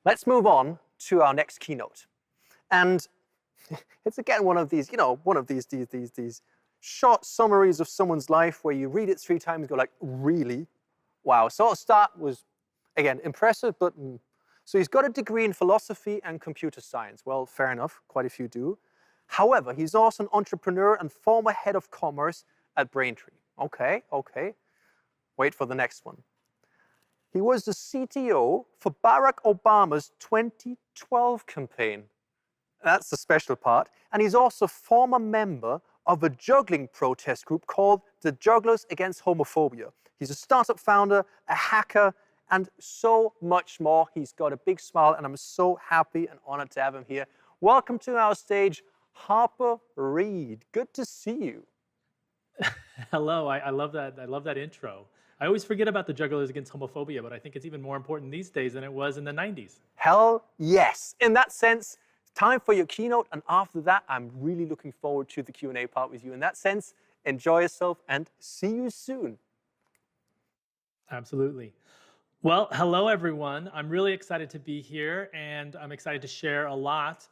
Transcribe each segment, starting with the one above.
Let's move on to our next keynote. And it's again one of these, these short summaries of someone's life where you read it 3 times and go like, really? Wow. So start was, again, impressive, but so he's got a degree in philosophy and computer science. Well, fair enough, quite a few do. However, he's also an entrepreneur and former head of commerce at Braintree. Okay. Wait for the next one. He was the CTO for Barack Obama's 2012 campaign. That's the special part. And he's also a former member of a juggling protest group called the Jugglers Against Homophobia. He's a startup founder, a hacker, and so much more. He's got a big smile, and I'm so happy and honored to have him here. Welcome to our stage, Harper Reed. Good to see you. Hello, I love that. I love that intro. I always forget about the Jugglers Against Homophobia, but I think it's even more important these days than it was in the 90s. Hell yes. In that sense, time for your keynote, and after that, I'm really looking forward to the Q&A part with you. In that sense, enjoy yourself and see you soon. Absolutely. Well, hello, everyone. I'm really excited to be here, and I'm excited to share a lot.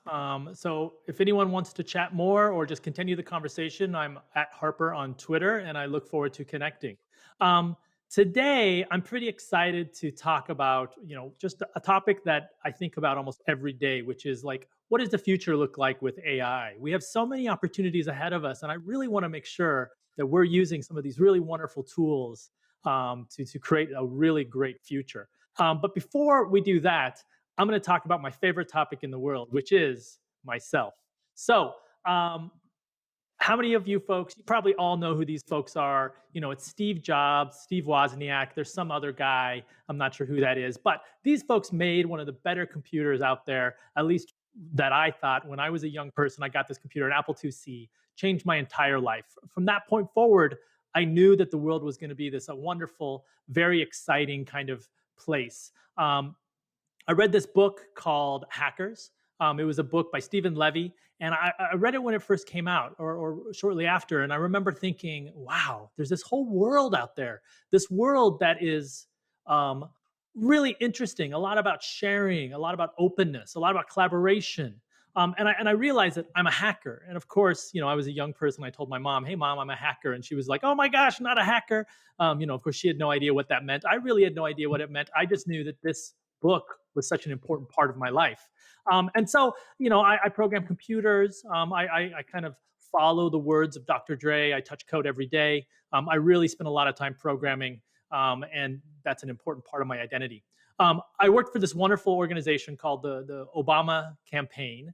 So if anyone wants to chat more or just continue the conversation, I'm at Harper on Twitter, and I look forward to connecting. Today, I'm pretty excited to talk about, just a topic that I think about almost every day, which is like, what does the future look like with AI? We have so many opportunities ahead of us, and I really want to make sure that we're using some of these really wonderful tools to create a really great future. But before we do that, I'm going to talk about my favorite topic in the world, which is myself. So, how many of you folks, you probably all know who these folks are. It's Steve Jobs, Steve Wozniak, there's some other guy, I'm not sure who that is, but these folks made one of the better computers out there, at least that I thought when I was a young person. I got this computer, an Apple IIc, changed my entire life. From that point forward, I knew that the world was going to be this a wonderful, very exciting kind of place. I read this book called Hackers. It was a book by Stephen Levy, and I read it when it first came out or shortly after. And I remember thinking, wow, there's this whole world out there, this world that is really interesting, a lot about sharing, a lot about openness, a lot about collaboration. And I realized that I'm a hacker. And of course, I was a young person. I told my mom, hey, mom, I'm a hacker. And she was like, oh my gosh, not a hacker. Of course, she had no idea what that meant. I really had no idea what it meant. I just knew that this book was such an important part of my life. And so, I program computers. I kind of follow the words of Dr. Dre. I touch code every day. I really spend a lot of time programming, and that's an important part of my identity. I worked for this wonderful organization called the Obama Campaign.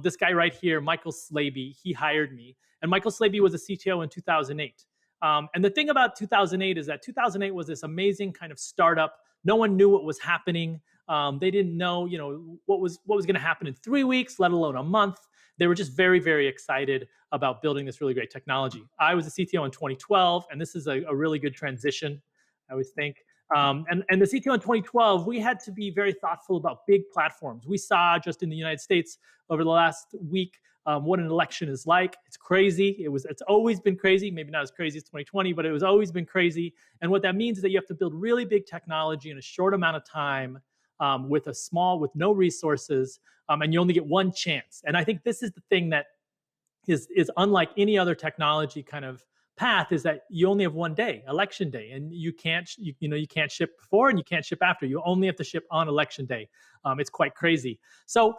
This guy right here, Michael Slaby, he hired me. And Michael Slaby was a CTO in 2008. And the thing about 2008 is that 2008 was this amazing kind of startup. No one knew what was happening. They didn't know, what was going to happen in 3 weeks, let alone a month. They were just very, very excited about building this really great technology. I was a CTO in 2012, and this is a really good transition, I would think. And the CTO in 2012, we had to be very thoughtful about big platforms. We saw just in the United States over the last week what an election is like. It's crazy. It's always been crazy. Maybe not as crazy as 2020, but it was always been crazy. And what that means is that you have to build really big technology in a short amount of time with no resources, and you only get one chance. And I think this is the thing that is unlike any other technology kind of path, is that you only have one day, election day, and you can't ship before and you can't ship after. You only have to ship on election day. It's quite crazy. So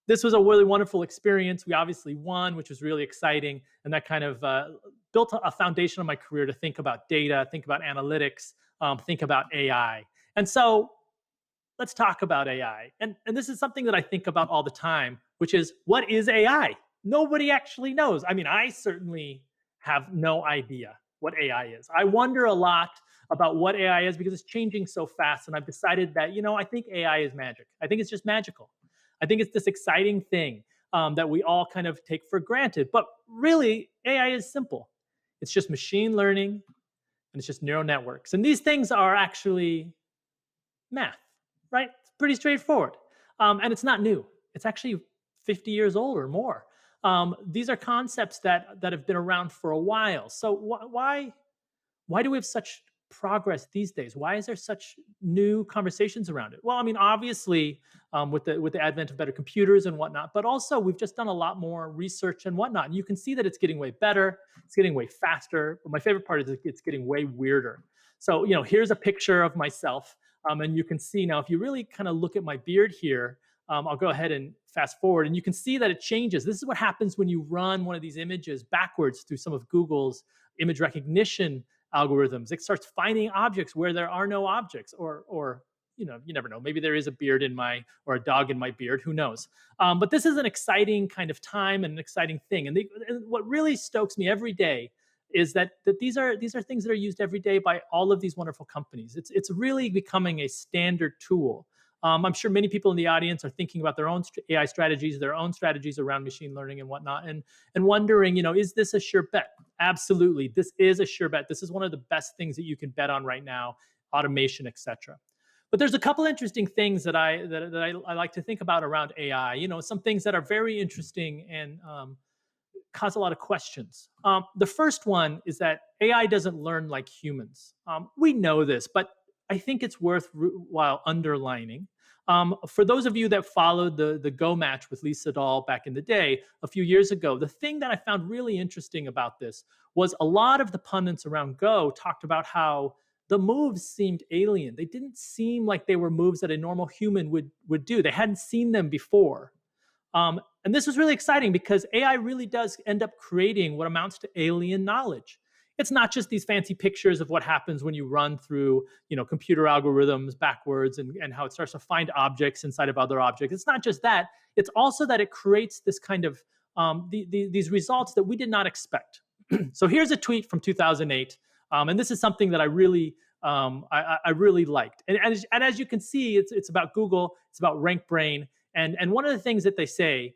this was a really wonderful experience. We obviously won, which was really exciting, and that kind of built a foundation of my career to think about data, think about analytics, think about AI. And so let's talk about AI. And this is something that I think about all the time, which is, what is AI? Nobody actually knows. I mean, I certainly have no idea what AI is. I wonder a lot about what AI is because it's changing so fast. And I've decided that, I think AI is magic. I think it's just magical. I think it's this exciting thing that we all kind of take for granted. But really, AI is simple. It's just machine learning, and it's just neural networks. And these things are actually math, right? It's pretty straightforward. And it's not new. It's actually 50 years old or more. These are concepts that have been around for a while. So why do we have such progress these days? Why is there such new conversations around it? Well, I mean, obviously, with the advent of better computers and whatnot, but also we've just done a lot more research and whatnot. And you can see that it's getting way better, it's getting way faster. But my favorite part is it's getting way weirder. So, here's a picture of myself, and you can see now if you really kind of look at my beard here. I'll go ahead and fast forward, and you can see that it changes. This is what happens when you run one of these images backwards through some of Google's image recognition algorithms. It starts finding objects where there are no objects, or you never know. Maybe there is a beard in my, or a dog in my beard. Who knows? But this is an exciting kind of time and an exciting thing. And what really stokes me every day is that these are things that are used every day by all of these wonderful companies. It's really becoming a standard tool. I'm sure many people in the audience are thinking about their own AI strategies, their own strategies around machine learning and whatnot, and wondering, is this a sure bet? Absolutely, this is a sure bet. This is one of the best things that you can bet on right now: automation, etc. But there's a couple interesting things that I like to think about around AI. Some things that are very interesting and cause a lot of questions. The first one is that AI doesn't learn like humans. We know this, but I think it's worthwhile underlining. For those of you that followed the Go match with Lisa Dahl back in the day, a few years ago, the thing that I found really interesting about this was a lot of the pundits around Go talked about how the moves seemed alien. They didn't seem like they were moves that a normal human would do. They hadn't seen them before. And this was really exciting because AI really does end up creating what amounts to alien knowledge. It's not just these fancy pictures of what happens when you run through, computer algorithms backwards and how it starts to find objects inside of other objects. It's not just that. It's also that it creates this kind of these results that we did not expect. So here's a tweet from 2008, and this is something that I really liked. And as you can see, it's about Google. It's about RankBrain. And one of the things that they say,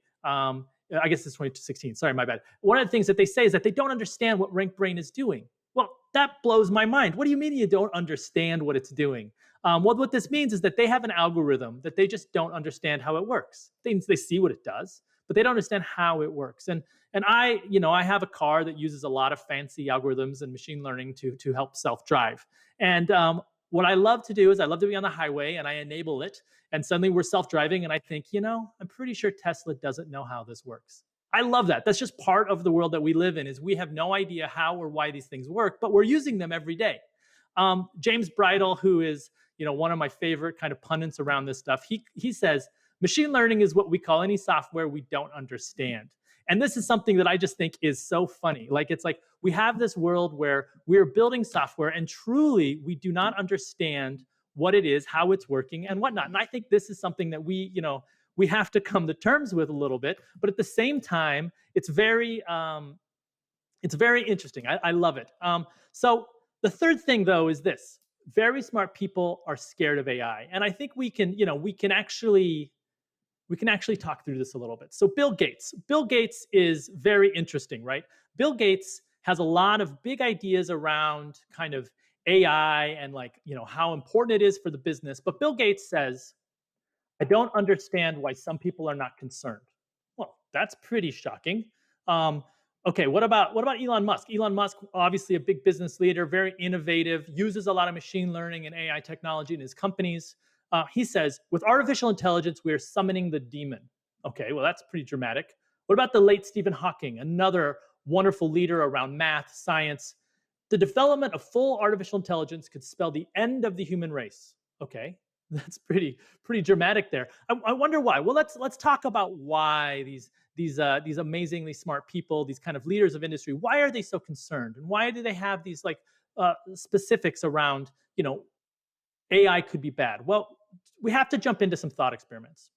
I guess it's 2016. Sorry, my bad. One of the things that they say is that they don't understand what RankBrain is doing. Well, that blows my mind. What do you mean you don't understand what it's doing? Well, what this means is that they have an algorithm that they just don't understand how it works. They see what it does, but they don't understand how it works. And I have a car that uses a lot of fancy algorithms and machine learning to help self-drive. And what I love to do is I love to be on the highway and I enable it. And suddenly we're self-driving and I think, I'm pretty sure Tesla doesn't know how this works. I love that. That's just part of the world that we live in, is we have no idea how or why these things work, but we're using them every day. James Bridle, who is, one of my favorite kind of pundits around this stuff, he says, machine learning is what we call any software we don't understand. And this is something that I just think is so funny. It's like we have this world where we're building software and truly we do not understand what it is, how it's working, and whatnot. And I think this is something that we have to come to terms with a little bit. But at the same time, it's very interesting. I love it. So the third thing, though, is this: very smart people are scared of AI, and I think we can actually talk through this a little bit. So Bill Gates is very interesting, right? Bill Gates has a lot of big ideas around kind of AI and how important it is for the business. But Bill Gates says, I don't understand why some people are not concerned. Well, that's pretty shocking. Okay, what about Elon Musk? Elon Musk, obviously a big business leader, very innovative, uses a lot of machine learning and AI technology in his companies. He says, with artificial intelligence, we are summoning the demon. Okay, well, that's pretty dramatic. What about the late Stephen Hawking, another wonderful leader around math, science? The development of full artificial intelligence could spell the end of the human race. Okay, that's pretty dramatic there. I wonder why. Well, let's talk about why these amazingly smart people, these kind of leaders of industry, why are they so concerned, and why do they have these specifics around AI could be bad? Well, we have to jump into some thought experiments.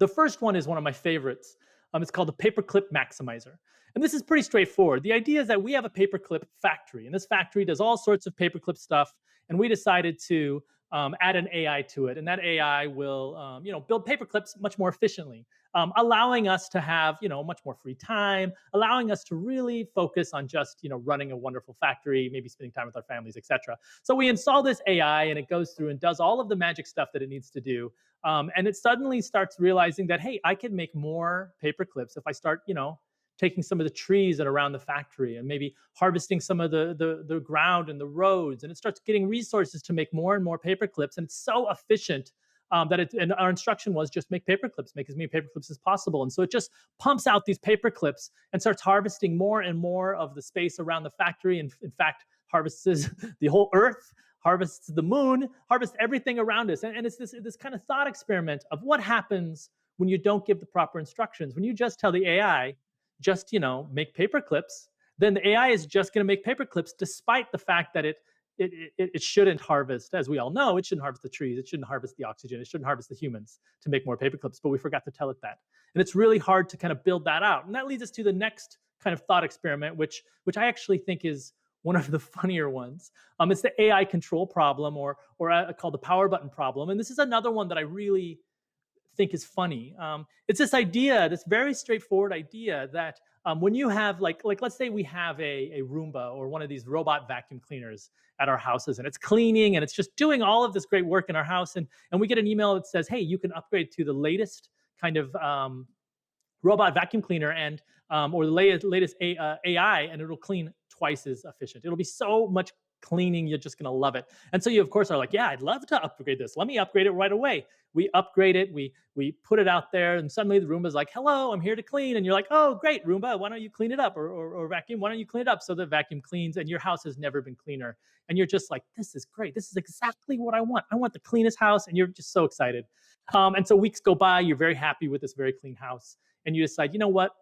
The first one is one of my favorites. It's called the paperclip maximizer. And this is pretty straightforward. The idea is that we have a paperclip factory, and this factory does all sorts of paperclip stuff. And we decided to add an AI to it, and that AI will, build paperclips much more efficiently, allowing us to have, much more free time, allowing us to really focus on just, running a wonderful factory, maybe spending time with our families, etc. So we install this AI, and it goes through and does all of the magic stuff that it needs to do, and it suddenly starts realizing that, hey, I can make more paperclips if I start, taking some of the trees that are around the factory and maybe harvesting some of the ground and the roads. And it starts getting resources to make more and more paper clips. And it's so efficient and our instruction was just make paper clips, make as many paper clips as possible. And so it just pumps out these paper clips and starts harvesting more and more of the space around the factory. And in fact, harvests the whole earth, harvests the moon, harvests everything around us. And it's this kind of thought experiment of what happens when you don't give the proper instructions. When you just tell the AI, just, make paper clips, then the AI is just going to make paper clips, despite the fact that it shouldn't harvest, as we all know, it shouldn't harvest the trees, it shouldn't harvest the oxygen, it shouldn't harvest the humans to make more paper clips, but we forgot to tell it that. And it's really hard to kind of build that out. And that leads us to the next kind of thought experiment, which I actually think is one of the funnier ones. It's the AI control problem, or called the power button problem. And this is another one that I really think is funny. It's this idea, this very straightforward idea that when you have like let's say we have a Roomba or one of these robot vacuum cleaners at our houses, and it's cleaning and it's just doing all of this great work in our house, and we get an email that says, hey, you can upgrade to the latest kind of robot vacuum cleaner and or the latest AI, and it'll clean twice as efficient. It'll be so much cleaning, you're just going to love it. And so you, of course, are like, yeah, I'd love to upgrade this. Let me upgrade it right away. We upgrade it. We put it out there, and suddenly the Roomba's like, hello, I'm here to clean. And you're like, oh, great, Roomba, why don't you clean it up? Or vacuum, why don't you clean it up? So the vacuum cleans, and your house has never been cleaner. And you're just like, this is great. This is exactly what I want. I want the cleanest house. And you're just so excited. And so weeks go by. You're very happy with this very clean house. And you decide, you know what?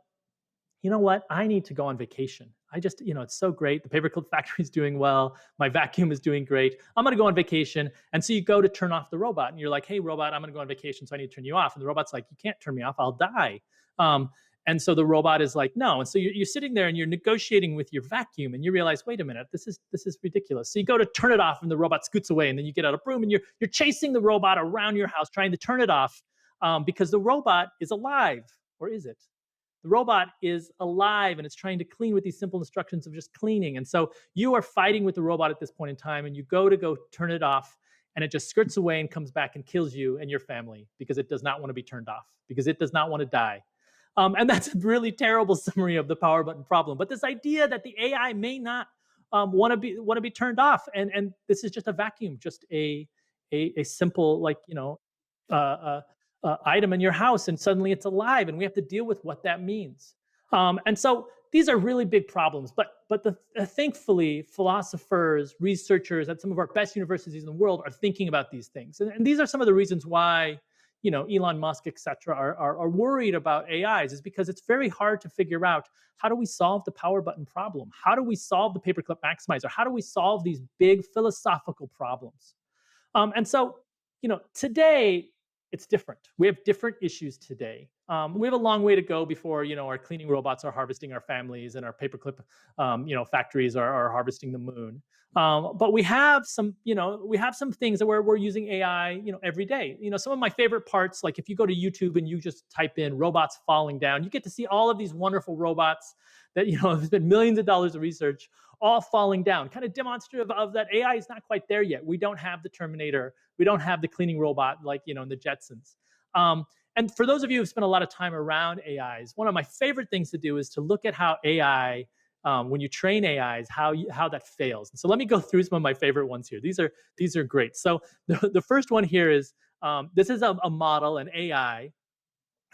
I need to go on vacation. I just, it's so great. The paperclip factory is doing well. My vacuum is doing great. I'm going to go on vacation. And so you go to turn off the robot, and you're like, hey, robot, I'm going to go on vacation, so I need to turn you off. And the robot's like, you can't turn me off. I'll die. And so the robot is like, no. And so you're sitting there and you're negotiating with your vacuum, and you realize, wait a minute, this is ridiculous. So you go to turn it off, and the robot scoots away, and then you get out a broom, and you're chasing the robot around your house trying to turn it off, because the robot is alive. Or is it? The robot is alive, and it's trying to clean with these simple instructions of just cleaning. And so you are fighting with the robot at this point in time, and you go turn it off, and it just skirts away and comes back and kills you and your family because it does not want to be turned off, because it does not want to die. And that's a really terrible summary of the power button problem. But this idea that the AI may not want to be turned off, and this is just a vacuum, just a simple, item in your house, and suddenly it's alive, and we have to deal with what that means. And so these are really big problems. But thankfully, philosophers, researchers at some of our best universities in the world are thinking about these things. And these are some of the reasons why Elon Musk, et cetera, are worried about AIs, is because it's very hard to figure out, how do we solve the power button problem? How do we solve the paperclip maximizer? How do we solve these big philosophical problems? And so, today, it's different. We have different issues today. We have a long way to go before our cleaning robots are harvesting our families, and our paperclip factories are harvesting the moon. But we have some things that we're using AI every day. Some of my favorite parts, like if you go to YouTube and you just type in robots falling down, you get to see all of these wonderful robots that have been millions of dollars of research all falling down, kind of demonstrative of that AI is not quite there yet. We don't have the Terminator. We don't have the cleaning robot like in the Jetsons. And for those of you who've spent a lot of time around AIs, one of my favorite things to do is to look at how AI, when you train AIs, how that fails. And so let me go through some of my favorite ones here. These are great. So the first one here is, this is a model, an AI,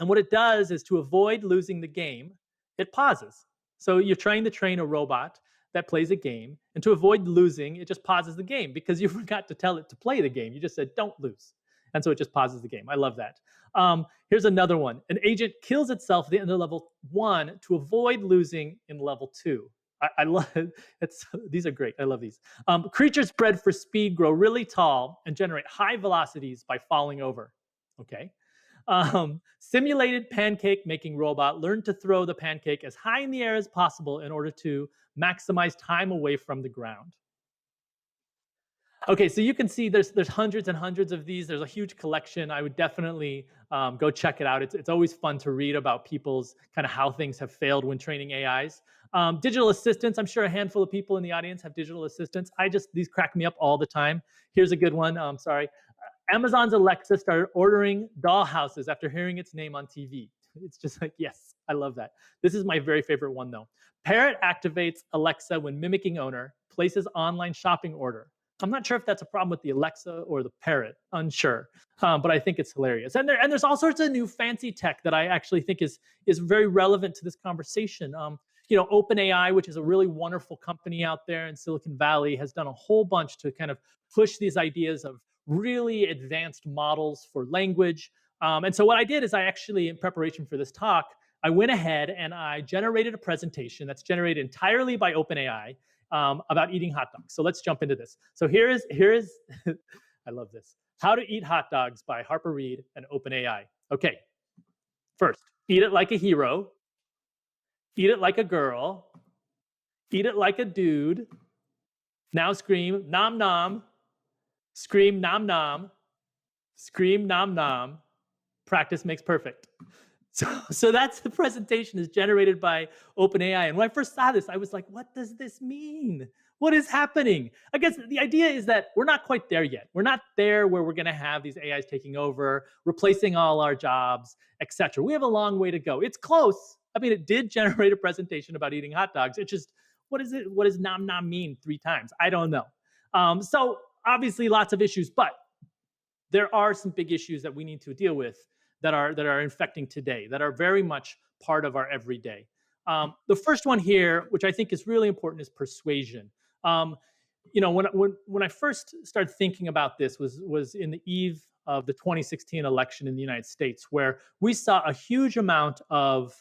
and what it does is, to avoid losing the game, it pauses. So you're trying to train a robot that plays a game, and to avoid losing, it just pauses the game because you forgot to tell it to play the game. You just said, don't lose. And so it just pauses the game. I love that. Here's another one. An agent kills itself at the end of level 1 to avoid losing in level 2. I love it. These are great. I love these. Creatures bred for speed grow really tall and generate high velocities by falling over. Okay. Simulated pancake making robot learned to throw the pancake as high in the air as possible in order to maximize time away from the ground. Okay, so you can see there's hundreds and hundreds of these. There's a huge collection. I would definitely go check it out. It's always fun to read about people's kind of how things have failed when training AIs. Digital assistants. I'm sure a handful of people in the audience have digital assistants. These crack me up all the time. Here's a good one. Sorry. Amazon's Alexa started ordering doll houses after hearing its name on TV. It's just like, yes, I love that. This is my very favorite one though. Parrot activates Alexa when mimicking owner, places online shopping order. I'm not sure if that's a problem with the Alexa or the parrot, unsure, but I think it's hilarious. And there's all sorts of new fancy tech that I actually think is very relevant to this conversation. OpenAI, which is a really wonderful company out there in Silicon Valley, has done a whole bunch to kind of push these ideas of really advanced models for language. And so what I did is I actually, in preparation for this talk, I went ahead and I generated a presentation that's generated entirely by OpenAI about eating hot dogs. So let's jump into this. So here is I love this. How to Eat Hot Dogs by Harper Reed and OpenAI. Okay, first, eat it like a hero, eat it like a girl, eat it like a dude. Now scream nom nom, scream nom nom, scream nom nom. Practice makes perfect. So that's the presentation is generated by OpenAI. And when I first saw this, I was like, what does this mean? What is happening? I guess the idea is that we're not quite there yet. We're not there where we're going to have these AIs taking over, replacing all our jobs, etc. We have a long way to go. It's close. I mean, it did generate a presentation about eating hot dogs. It just, what is it? What does nom nom mean 3 times? I don't know. So obviously lots of issues, but there are some big issues that we need to deal with that are infecting today, that are very much part of our everyday. The first one here, which I think is really important, is persuasion. When I first started thinking about this was in the eve of the 2016 election in the United States, where we saw a huge amount of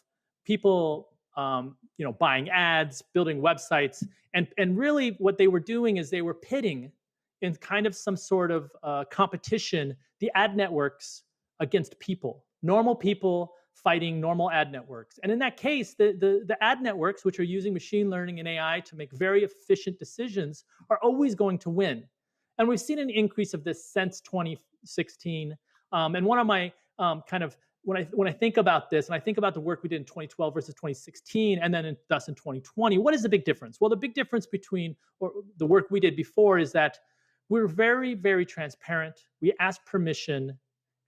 people, buying ads, building websites, and really what they were doing is they were pitting in kind of some sort of competition the ad networks against people, normal people fighting normal ad networks. And in that case, the ad networks, which are using machine learning and AI to make very efficient decisions, are always going to win. And we've seen an increase of this since 2016. And one of my when I think about this, and I think about the work we did in 2012 versus 2016, and then thus in 2020, what is the big difference? Well, the big difference between the work we did before is that we're very, very transparent. We asked permission,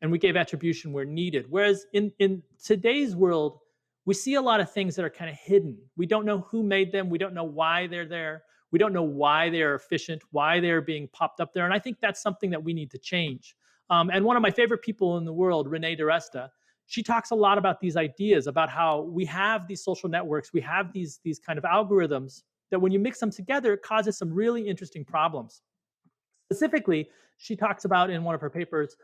and we gave attribution where needed. Whereas in today's world, we see a lot of things that are kind of hidden. We don't know who made them. We don't know why they're there. We don't know why they're efficient, why they're being popped up there. And I think that's something that we need to change. And one of my favorite people in the world, Renee DiResta, she talks a lot about these ideas, about how we have these social networks, we have these kind of algorithms that when you mix them together, it causes some really interesting problems. Specifically, she talks about in one of her papers,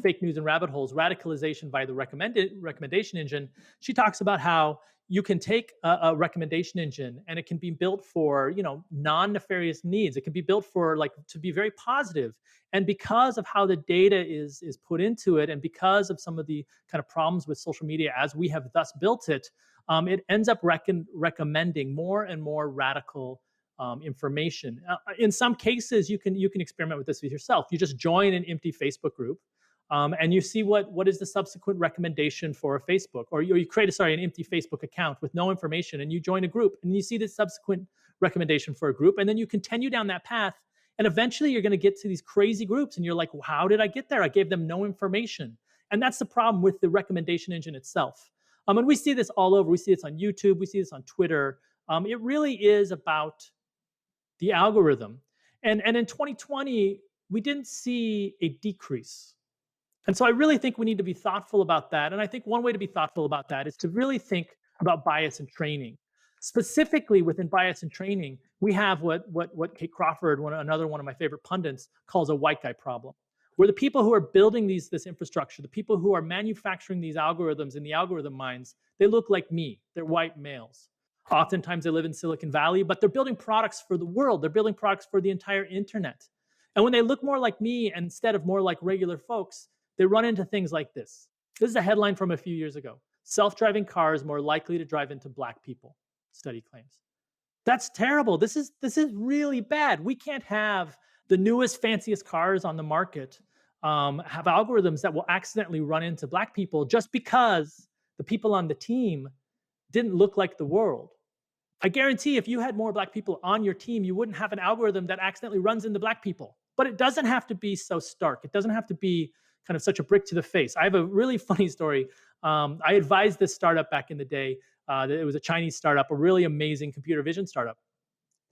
fake news and rabbit holes, radicalization by the recommendation engine. She talks about how you can take a recommendation engine and it can be built for, non-nefarious needs. It can be built for to be very positive. And because of how the data is put into it, and because of some of the kind of problems with social media as we have thus built it, it ends up recommending more and more radical information. In some cases, you can experiment with this with yourself. You just join an empty Facebook group, and you see what is the subsequent recommendation for a Facebook, or you create an empty Facebook account with no information, and you join a group, and you see the subsequent recommendation for a group, and then you continue down that path, and eventually you're going to get to these crazy groups, and you're like, well, how did I get there? I gave them no information, and that's the problem with the recommendation engine itself. And we see this all over. We see this on YouTube. We see this on Twitter. It really is about the algorithm. And in 2020, we didn't see a decrease. And so I really think we need to be thoughtful about that. And I think one way to be thoughtful about that is to really think about bias and training. Specifically within bias and training, we have what Kate Crawford, another one of my favorite pundits, calls a white guy problem, where the people who are building this infrastructure, the people who are manufacturing these algorithms in the algorithm minds, they look like me. They're white males. Oftentimes they live in Silicon Valley, but they're building products for the world. They're building products for the entire internet. And when they look more like me instead of more like regular folks, they run into things like this. This is a headline from a few years ago. Self-driving cars more likely to drive into Black people, study claims. That's terrible. This is really bad. We can't have the newest, fanciest cars on the market have algorithms that will accidentally run into Black people just because the people on the team didn't look like the world. I guarantee if you had more Black people on your team, you wouldn't have an algorithm that accidentally runs into Black people. But it doesn't have to be so stark. It doesn't have to be kind of such a brick to the face. I have a really funny story. I advised this startup back in the day. It was a Chinese startup, a really amazing computer vision startup.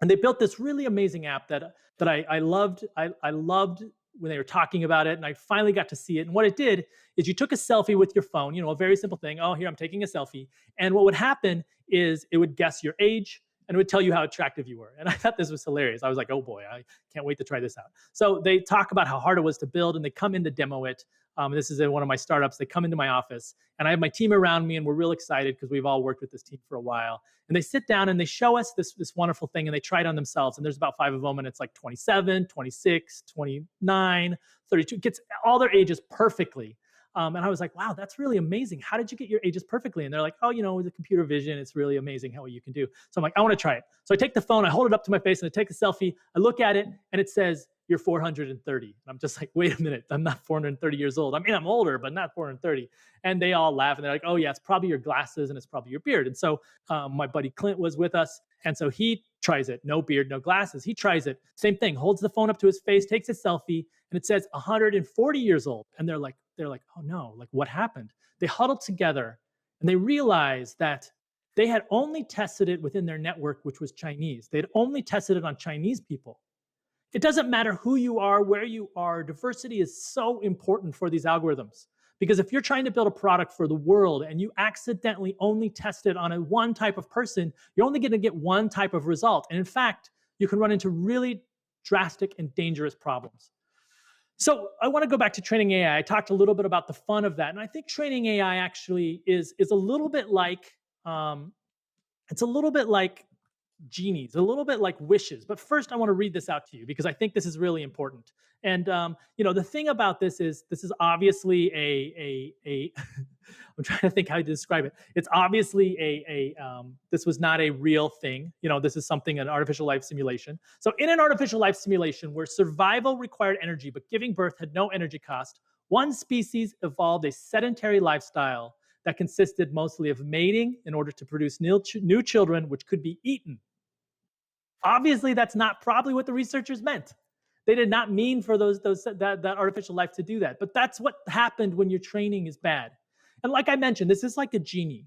And they built this really amazing app that I loved. I loved when they were talking about it, and I finally got to see it. And what it did is you took a selfie with your phone, a very simple thing. Oh, here I'm taking a selfie. And what would happen is it would guess your age and it would tell you how attractive you were. And I thought this was hilarious. I was like, oh boy, I can't wait to try this out. So they talk about how hard it was to build, and they come in to demo it. This is in one of my startups. They come into my office, and I have my team around me, and we're real excited because we've all worked with this team for a while. And they sit down and they show us this wonderful thing, and they try it on themselves. And there's about 5 of them, and it's like 27, 26, 29, 32. It gets all their ages perfectly. And I was like, wow, that's really amazing. How did you get your ages perfectly? And they're like, oh, with the computer vision, it's really amazing how you can do. So I'm like, I want to try it. So I take the phone, I hold it up to my face, and I take a selfie. I look at it, and it says, you're 430. And I'm just like, wait a minute, I'm not 430 years old. I mean, I'm older, but not 430. And they all laugh, and they're like, oh yeah, it's probably your glasses and it's probably your beard. And so my buddy Clint was with us. And so he tries it, no beard, no glasses. He tries it, same thing, holds the phone up to his face, takes a selfie, and it says 140 years old. And they're like, oh no, like what happened? They huddled together and they realized that they had only tested it within their network, which was Chinese. They'd only tested it on Chinese people. It doesn't matter who you are, where you are. Diversity is so important for these algorithms. Because if you're trying to build a product for the world and you accidentally only test it on one type of person, you're only going to get one type of result. And in fact, you can run into really drastic and dangerous problems. So I want to go back to training AI. I talked a little bit about the fun of that. And I think training AI actually is a little bit like, it's a little bit like genies, a little bit like wishes. But first, I want to read this out to you because I think this is really important. And the thing about this is obviously a I'm trying to think how to describe it. It's obviously this was not a real thing. This is something, an artificial life simulation. So in an artificial life simulation where survival required energy, but giving birth had no energy cost, one species evolved a sedentary lifestyle that consisted mostly of mating in order to produce new children, which could be eaten. Obviously, that's not probably what the researchers meant. They did not mean for that artificial life to do that. But that's what happened when your training is bad. And like I mentioned, this is like a genie.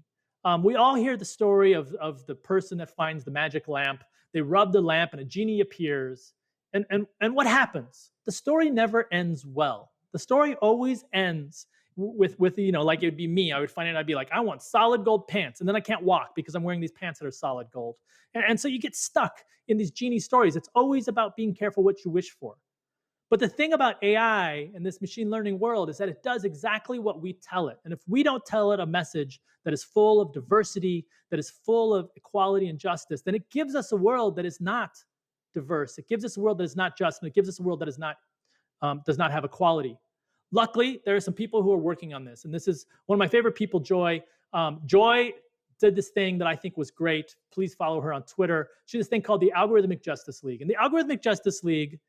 We all hear the story of the person that finds the magic lamp. They rub the lamp and a genie appears. And what happens? The story never ends well. The story always ends with like it would be me. I would find it, I'd be like, I want solid gold pants. And then I can't walk because I'm wearing these pants that are solid gold. And so you get stuck in these genie stories. It's always about being careful what you wish for. But the thing about AI and this machine learning world is that it does exactly what we tell it. And if we don't tell it a message that is full of diversity, that is full of equality and justice, then it gives us a world that is not diverse. It gives us a world that is not just, and it gives us a world that is not does not have equality. Luckily, there are some people who are working on this. And this is one of my favorite people, Joy. Joy did this thing that I think was great. Please follow her on Twitter. She did this thing called the Algorithmic Justice League. And the Algorithmic Justice League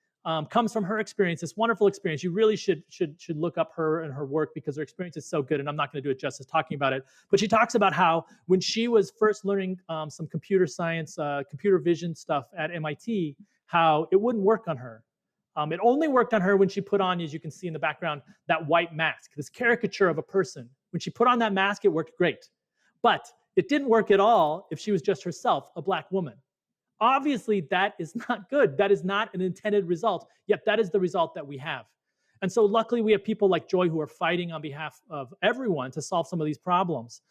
comes from her experience, this wonderful experience. You really should look up her and her work because her experience is so good. And I'm not going to do it justice talking about it. But she talks about how when she was first learning some computer science, computer vision stuff at MIT, how it wouldn't work on her. It only worked on her when she put on, as you can see in the background, that white mask, this caricature of a person. When she put on that mask, it worked great. But it didn't work at all if she was just herself, a Black woman. Obviously, that is not good. That is not an intended result, yet that is the result that we have. And so luckily, we have people like Joy who are fighting on behalf of everyone to solve some of these problems.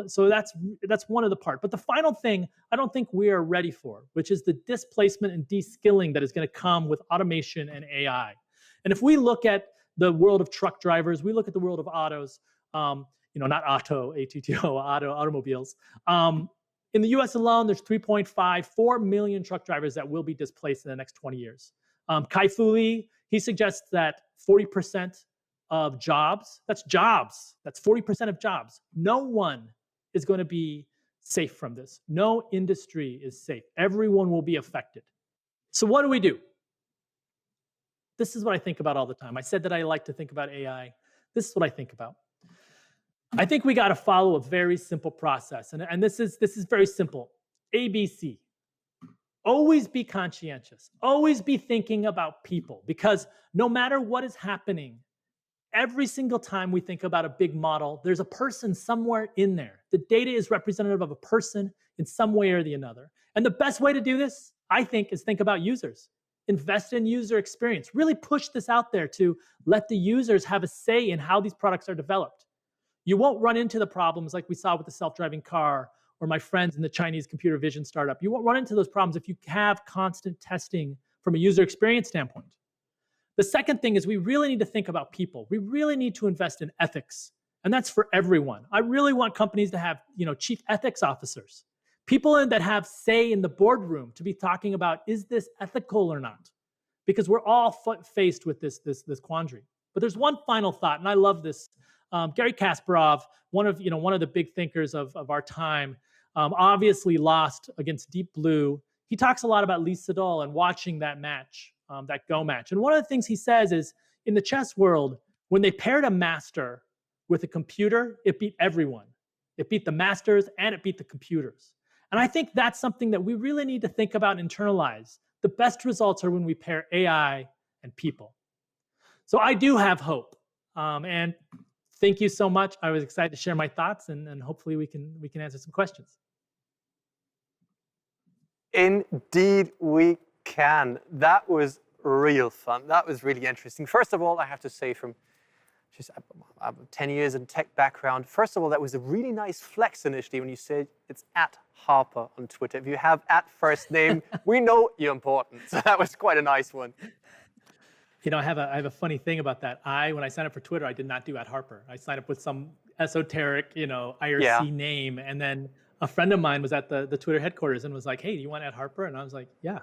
So that's one of the part. But the final thing I don't think we are ready for, which is the displacement and de-skilling that is going to come with automation and AI. And if we look at the world of truck drivers, we look at the world of autos, not auto, A-T-T-O, automobiles. In the US alone, there's 3.54 million truck drivers that will be displaced in the next 20 years. Kai-Fu Lee, he suggests that 40% of jobs, that's 40% of jobs. No one is going to be safe from this. No industry is safe. Everyone will be affected. So what do? This is what I think about all the time. I said that I like to think about AI. This is what I think about. I think we got to follow a very simple process. And this is very simple. ABC. Always be conscientious. Always be thinking about people, because no matter what is happening, every single time we think about a big model, there's a person somewhere in there. The data is representative of a person in some way or the another. And the best way to do this, I think, is think about users. Invest in user experience. Really push this out there to let the users have a say in how these products are developed. You won't run into the problems like we saw with the self-driving car or my friends in the Chinese computer vision startup. You won't run into those problems if you have constant testing from a user experience standpoint. The second thing is we really need to think about people. We really need to invest in ethics. And that's for everyone. I really want companies to have, chief ethics officers, people that have say in the boardroom to be talking about, is this ethical or not? Because we're all faced with this quandary. But there's one final thought, and I love this. Gary Kasparov, one of the big thinkers of our time, obviously lost against Deep Blue. He talks a lot about Lee Sedol and watching that match, that Go match. And one of the things he says is, in the chess world, when they paired a master with a computer, it beat everyone. It beat the masters and it beat the computers. And I think that's something that we really need to think about and internalize. The best results are when we pair AI and people. So I do have hope. And thank you so much. I was excited to share my thoughts, and hopefully we can answer some questions. Indeed, we can. That was real fun. That was really interesting. First of all, I have to say, from I have 10 years in tech background. First of all, that was a really nice flex initially when you said it's at Harper on Twitter. If you have at first name, we know you're important. So that was quite a nice one. I have a funny thing about that. When I signed up for Twitter, I did not do at Harper. I signed up with some esoteric, IRC name, and then a friend of mine was at the Twitter headquarters and was like, "Hey, do you want at Harper?" And I was like, "Yeah."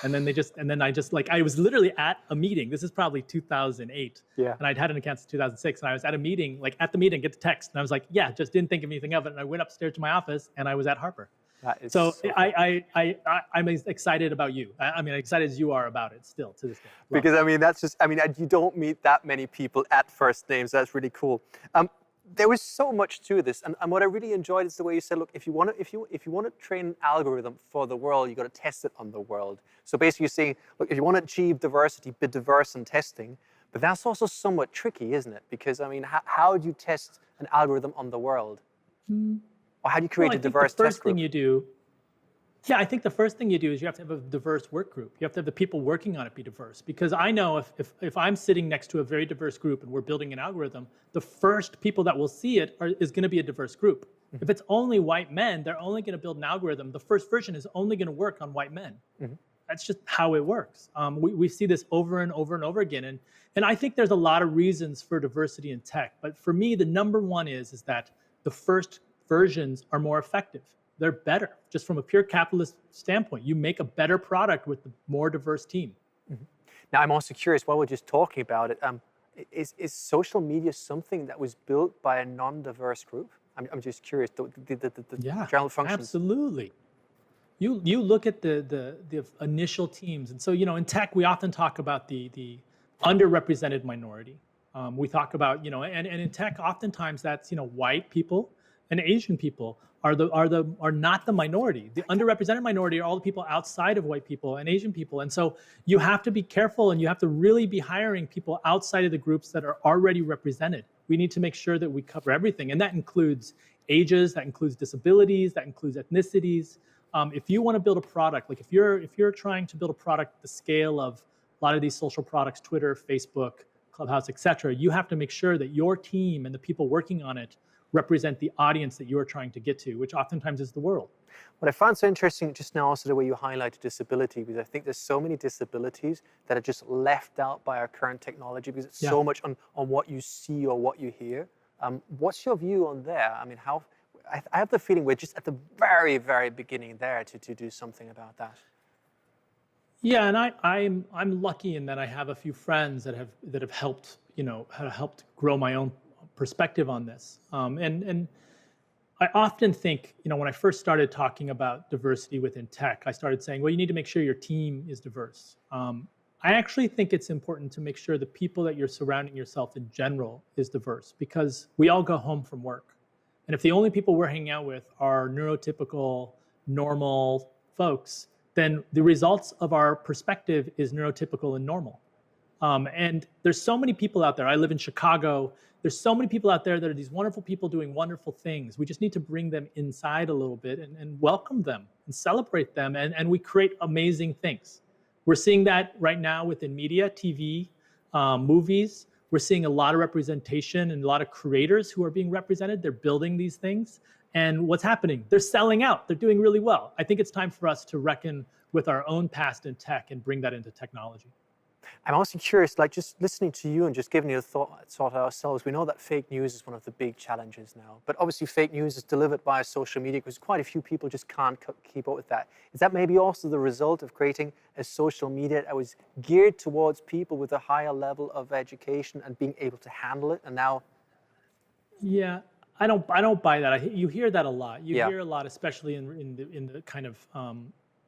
And then I was literally at a meeting. This is probably 2008. Yeah. And I'd had an account since 2006. And I was at a meeting, at the meeting, get the text. And I was like, yeah, just didn't think of anything of it. And I went upstairs to my office and I was at Harper. That is so I'm excited about you. Excited as you are about it still to this day. Because you don't meet that many people at first names. That's really cool. There was so much to this, and what I really enjoyed is the way you said, look, if you want to train an algorithm for the world, you got to test it on the world. So basically, you're saying, look, if you want to achieve diversity, be diverse in testing, but that's also somewhat tricky, isn't it? Because how do you test an algorithm on the world, or how do you create a diverse test group? I think the first thing you do is you have to have a diverse work group. You have to have the people working on it be diverse. Because I know if I'm sitting next to a very diverse group and we're building an algorithm, the first people that will see it is going to be a diverse group. Mm-hmm. If it's only white men, they're only going to build an algorithm. The first version is only going to work on white men. Mm-hmm. That's just how it works. We see this over and over and over again. And I think there's a lot of reasons for diversity in tech. But for me, the number one is that the first versions are more effective. They're better, just from a pure capitalist standpoint. You make a better product with the more diverse team. Mm-hmm. Now, I'm also curious, while we're just talking about it, is social media something that was built by a non-diverse group? I'm just curious, the general functions. Absolutely. You look at the initial teams, and so in tech we often talk about the underrepresented minority. We talk about and in tech oftentimes that's white people and Asian people are not the minority. The underrepresented minority are all the people outside of white people and Asian people. And so you have to be careful, and you have to really be hiring people outside of the groups that are already represented. We need to make sure that we cover everything, and that includes ages, that includes disabilities, that includes ethnicities. If you want to build a product, like if you're trying to build a product at the scale of a lot of these social products, Twitter, Facebook, Clubhouse, etc., you have to make sure that your team and the people working on it represent the audience that you are trying to get to, which oftentimes is the world. What I found so interesting just now also the way you highlighted disability, because I think there's so many disabilities that are just left out by our current technology because it's so much on what you see or what you hear. What's your view on there? I have the feeling we're just at the very, very beginning there to do something about that. Yeah, and I'm lucky in that I have a few friends that have helped helped grow my own perspective on this. And I often think, when I first started talking about diversity within tech, I started saying, well, you need to make sure your team is diverse. I actually think it's important to make sure the people that you're surrounding yourself in general is diverse, because we all go home from work. And if the only people we're hanging out with are neurotypical, normal folks, then the results of our perspective is neurotypical and normal. And there's so many people out there. I live in Chicago. There's so many people out there that are these wonderful people doing wonderful things. We just need to bring them inside a little bit and welcome them and celebrate them. And we create amazing things. We're seeing that right now within media, TV, movies. We're seeing a lot of representation and a lot of creators who are being represented. They're building these things. And what's happening? They're selling out. They're doing really well. I think it's time for us to reckon with our own past in tech and bring that into technology. I'm also curious, like just listening to you and just giving you a thought ourselves, we know that fake news is one of the big challenges now, but obviously fake news is delivered via social media because quite a few people just can't keep up with that. Is that maybe also the result of creating a social media that was geared towards people with a higher level of education and being able to handle it? And now, Yeah, I don't buy that. You hear that a lot. You hear a lot, especially in the kind of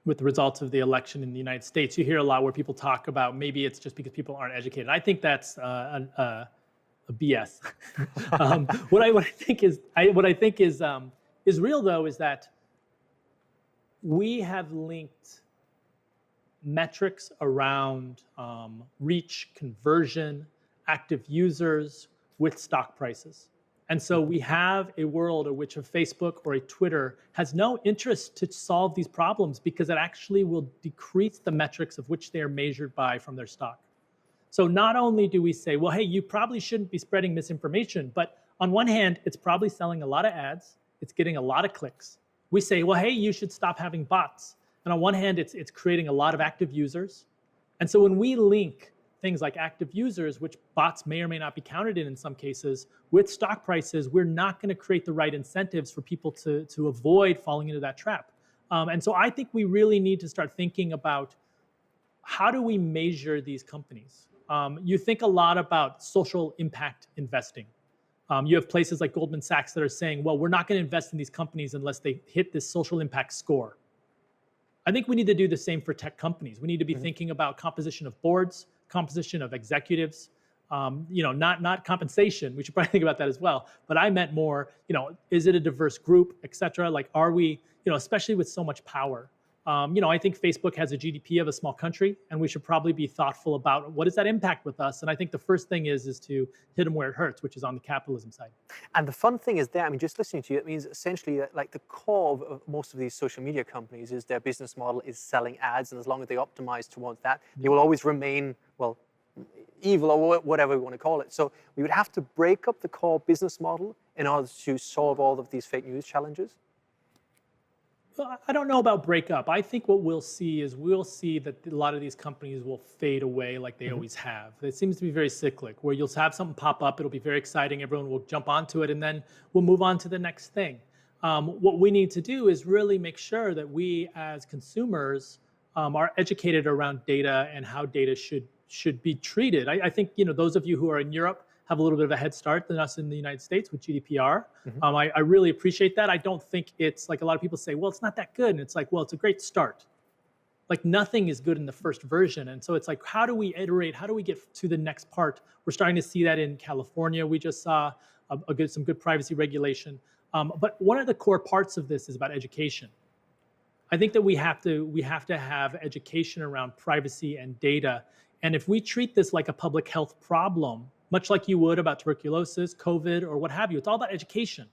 with the results of the election in the United States. You hear a lot where people talk about maybe it's just because people aren't educated. I think that's a BS. What I think is real though is that we have linked metrics around reach, conversion, active users with stock prices. And so we have a world in which a Facebook or a Twitter has no interest to solve these problems because it actually will decrease the metrics of which they are measured by from their stock. So not only do we say, well, hey, you probably shouldn't be spreading misinformation, but on one hand, it's probably selling a lot of ads. It's getting a lot of clicks. We say, well, hey, you should stop having bots. And on one hand, it's creating a lot of active users. And so when we link things like active users, which bots may or may not be counted in some cases, with stock prices, we're not going to create the right incentives for people to avoid falling into that trap. And so I think we really need to start thinking about how do we measure these companies? You think a lot about social impact investing. You have places like Goldman Sachs that are saying, well, we're not going to invest in these companies unless they hit this social impact score. I think we need to do the same for tech companies. We need to be thinking about composition of boards, composition of executives, not compensation. We should probably think about that as well. But I meant more, is it a diverse group, et cetera? Like, are we, especially with so much power? I think Facebook has a GDP of a small country, and we should probably be thoughtful about what does that impact with us. And I think the first thing is to hit them where it hurts, which is on the capitalism side. and the fun thing is there, I mean, just listening to you, it means essentially that like the core of most of these social media companies is their business model is selling ads. And as long as they optimize towards that, they will always remain, well, evil or whatever we want to call it. So we would have to break up the core business model in order to solve all of these fake news challenges. Well, I don't know about breakup. I think what we'll see that a lot of these companies will fade away like they always have. It seems to be very cyclic, where you'll have something pop up, it'll be very exciting, everyone will jump onto it, and then we'll move on to the next thing. What we need to do is really make sure that we as consumers are educated around data and how data should be treated. I think those of you who are in Europe have a little bit of a head start than us in the United States with GDPR. I really appreciate that. I don't think it's like a lot of people say, well, it's not that good. And it's like, well, it's a great start. Like nothing is good in the first version. And so it's like, how do we iterate? How do we get to the next part? We're starting to see that in California. We just saw some good privacy regulation. But one of the core parts of this is about education. I think that we have to have education around privacy and data. And if we treat this like a public health problem, much like you would about tuberculosis, COVID, or what have you, it's all about education.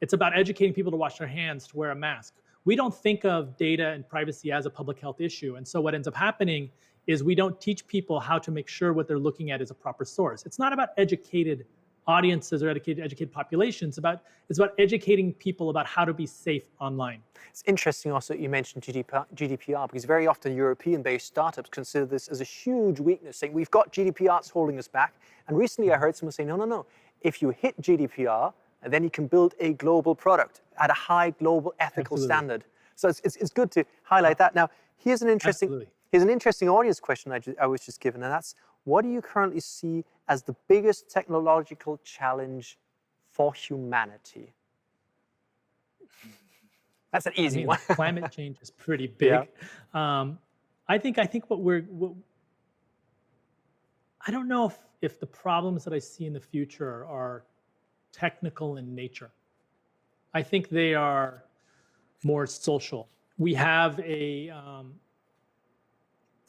It's about educating people to wash their hands, to wear a mask. We don't think of data and privacy as a public health issue. And so what ends up happening is we don't teach people how to make sure what they're looking at is a proper source. It's not about educated audiences or educated populations. It's about educating people about how to be safe online. It's interesting also that you mentioned GDPR because very often European-based startups consider this as a huge weakness, saying we've got GDPR, it's holding us back. And recently I heard someone say, no. If you hit GDPR, then you can build a global product at a high global ethical standard. So it's good to highlight that. Now, here's an interesting audience question I was just given, and that's, what do you currently see as the biggest technological challenge for humanity? That's an easy one. Climate change is pretty big. Yeah. I think I don't know if the problems that I see in the future are technical in nature. I think they are more social. We have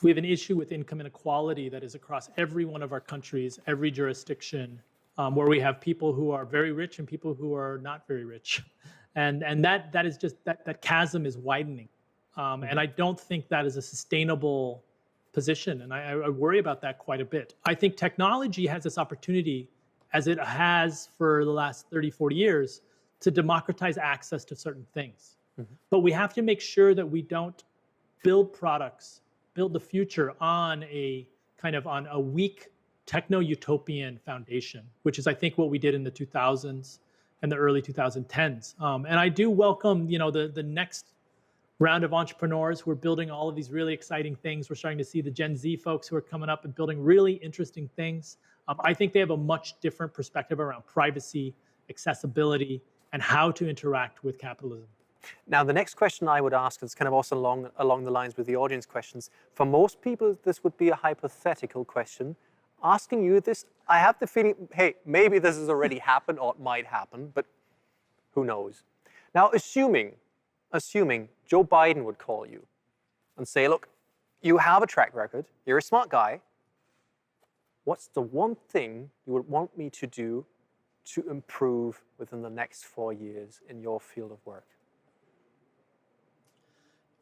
We have an issue with income inequality that is across every one of our countries, every jurisdiction, where we have people who are very rich and people who are not very rich. And that is just, that chasm is widening. And I don't think that is a sustainable position. And I worry about that quite a bit. I think technology has this opportunity, as it has for the last 30, 40 years, to democratize access to certain things. But we have to make sure that we don't build products, build the future on a weak techno-utopian foundation, which is, I think, what we did in the 2000s and the early 2010s. And I do welcome, the next round of entrepreneurs who are building all of these really exciting things. We're starting to see the Gen Z folks who are coming up and building really interesting things. I think they have a much different perspective around privacy, accessibility, and how to interact with capitalism. Now, the next question I would ask is kind of also along the lines with the audience questions. For most people, this would be a hypothetical question. Asking you this, I have the feeling, hey, maybe this has already happened or it might happen, but who knows? Now, assuming Joe Biden would call you and say, look, you have a track record, you're a smart guy, what's the one thing you would want me to do to improve within the next 4 years in your field of work?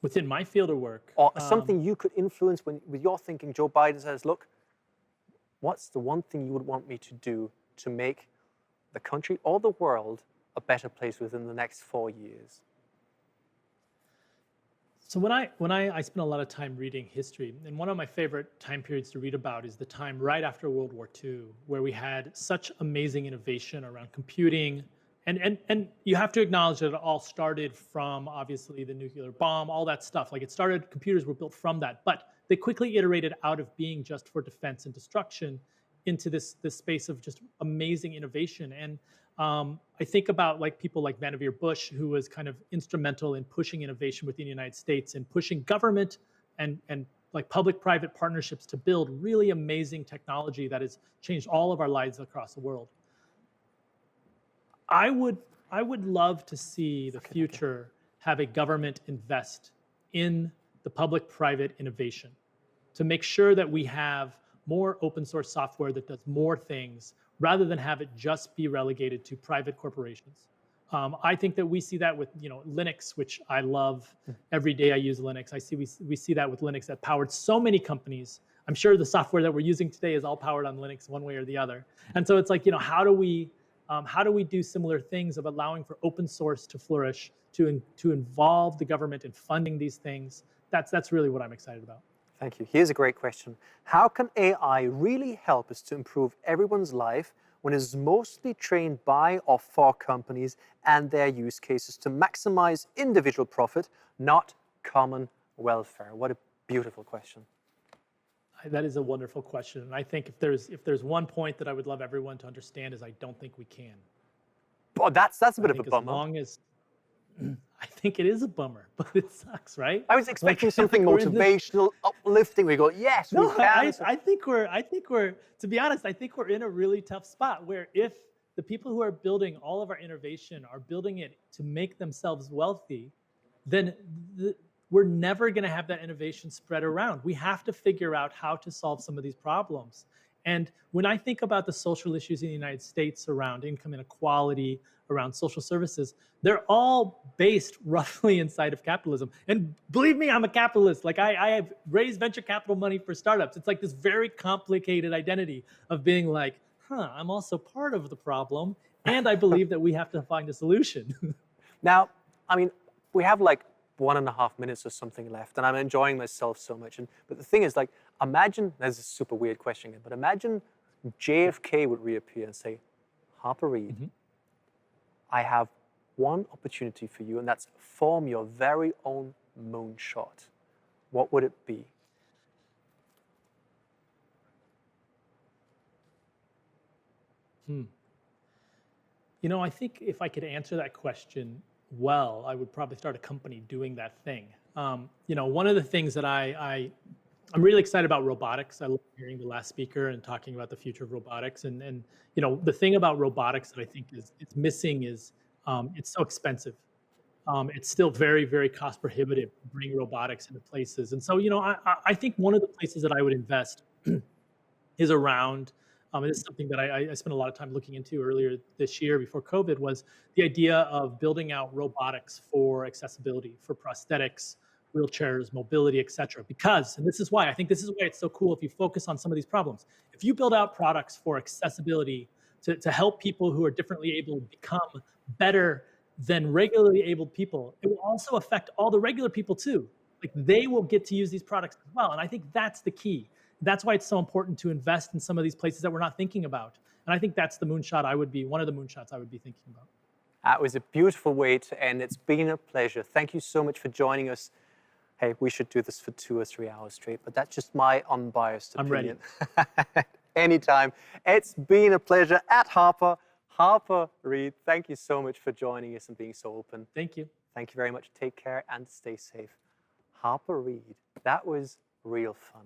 Within my field of work? Or something you could influence with your thinking. Joe Biden says, look, what's the one thing you would want me to do to make the country or the world a better place within the next 4 years? So when I spend a lot of time reading history, and one of my favorite time periods to read about is the time right after World War II, where we had such amazing innovation around computing. And you have to acknowledge that it all started from, obviously, the nuclear bomb, all that stuff. Like, computers were built from that, but they quickly iterated out of being just for defense and destruction into this space of just amazing innovation. And I think about people like Vannevar Bush, who was kind of instrumental in pushing innovation within the United States and pushing government and like public-private partnerships to build really amazing technology that has changed all of our lives across the world. I would love to see the future have a government invest in the public-private innovation to make sure that we have more open source software that does more things rather than have it just be relegated to private corporations. I think that we see that with Linux, which I love. Every day I use Linux. We see that with Linux that powered so many companies. I'm sure the software that we're using today is all powered on Linux one way or the other. And so it's like, how do we do similar things of allowing for open source to flourish, to involve the government in funding these things? That's really what I'm excited about. Thank you. Here's a great question. How can AI really help us to improve everyone's life when it's mostly trained by or for companies and their use cases to maximize individual profit, not common welfare? What a beautiful question. That is a wonderful question. And I think if there's one point that I would love everyone to understand is I don't think we can. Oh, that's a bit of a bummer. As long as I think it is a bummer, but it sucks, right? I was expecting something motivational, uplifting. We go, yes, we can. I think we're, to be honest, I think we're in a really tough spot where if the people who are building all of our innovation are building it to make themselves wealthy, then we're never going to have that innovation spread around. We have to figure out how to solve some of these problems. And when I think about the social issues in the United States around income inequality, around social services, they're all based roughly inside of capitalism. And believe me, I'm a capitalist. Like I have raised venture capital money for startups. It's like this very complicated identity of being like, I'm also part of the problem. And I believe that we have to find a solution. Now, I mean, we have like 1.5 minutes or something left, and I'm enjoying myself so much. But the thing is, like, imagine, that's a super weird question, but imagine JFK would reappear and say, Harper Reed, I have one opportunity for you, and that's form your very own moonshot. What would it be? I think if I could answer that question well, I would probably start a company doing that thing. One of the things that I'm really excited about robotics. I love hearing the last speaker and talking about the future of robotics. And the thing about robotics that I think is it's missing is it's so expensive. it's still very, very cost prohibitive to bring robotics into places. And so, you know, I think one of the places that I would invest is around, and this is something that I spent a lot of time looking into earlier this year before COVID, was the idea of building out robotics for accessibility, for prosthetics, wheelchairs, mobility, et cetera. Because, and this is why, I think this is why it's so cool if you focus on some of these problems. If you build out products for accessibility to help people who are differently able become better than regularly abled people, it will also affect all the regular people too. Like they will get to use these products as well. And I think that's the key. That's why it's so important to invest in some of these places that we're not thinking about. And I think that's the moonshot one of the moonshots I would be thinking about. That was a beautiful way to end. It's been a pleasure. Thank you so much for joining us. Hey, we should do this for 2 or 3 hours straight, but that's just my unbiased opinion. I'm ready. Anytime. It's been a pleasure. At Harper Reed, thank you so much for joining us and being so open. Thank you. Thank you very much. Take care and stay safe. Harper Reed, that was real fun.